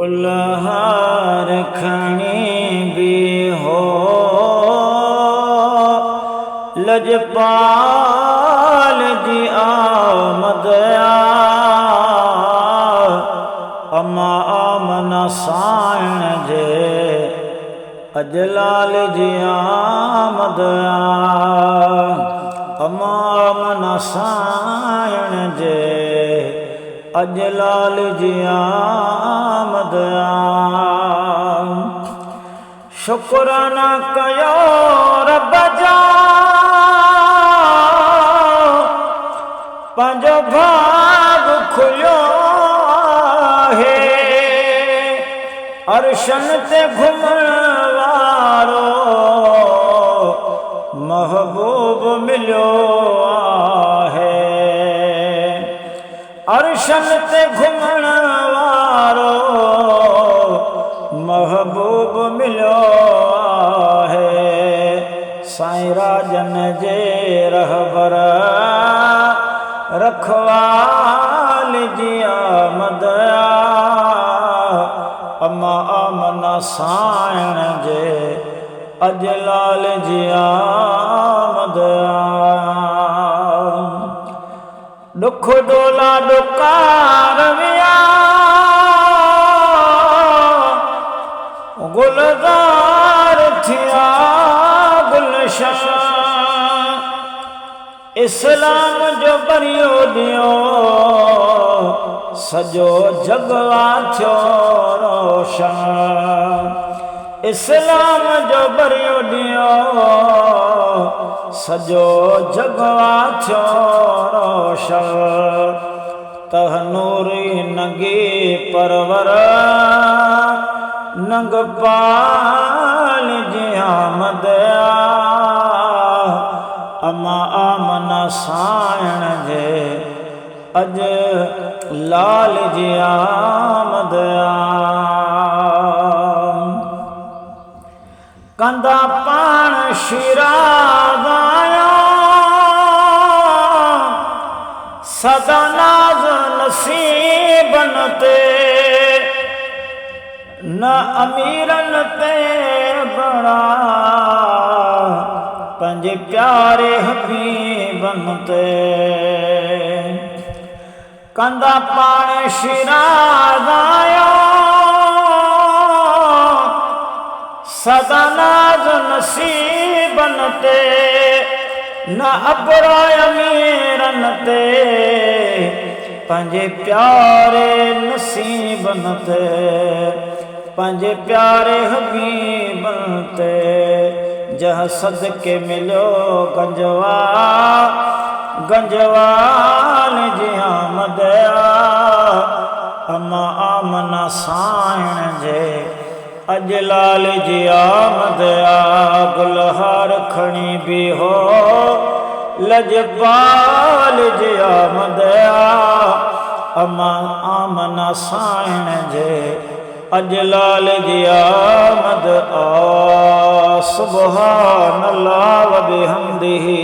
कुल्हार खणी भी हो लजपाल जी आमद अम्मा आमना साइण जे अजलाल जी आमद अम्मा आमना साइण जे अजलाल जी आमद शुक्राना कयो रब जा पंहिंजो भाग खुलियो आहे अर्शन ते घुमण वारो महबूब मिलियो आहे अर्शन ते घुमण वारो महबूब मिलियो आहे साईं राजन जे रहबर रखवाल जी आमद अम्मा आमना साइण जे अजलाल जी आमद दुख डोला डुकार विया गुलजार थिया गुलशन इस्लाम जो बरियो दियो सजो जगवा थियो रोशन इस्लाम जो बरियो दियो सजो जगवा थियो रोशन तह नूरी नगी परवर नंग पाल जी आमद अम्मा आमना साइण जे अज लाल जी आमद कंदा पाण शिराज़ाया सदा नाज़ नसीबन ते न अमीरन ते बड़ा पंहिंजे प्यारे हबीबन ते कंदा पाण शिराज़ाया सदा नाज़ नसीबन ते न अबरा अमीरन ते पंहिंजे प्यारे नसीबन ते पंहिंजे प्यारे हबीबन ते जह सदके मिलियो गंजवाल जी आमद अम्मा आमना साइण जे अजलाल जी आमद गुलहार खणी भी हो लजपाल जी आमद अम्मा आमना साइण जे अजलाल जी आमद सुबहान अल्लाह व बिहम्दिही।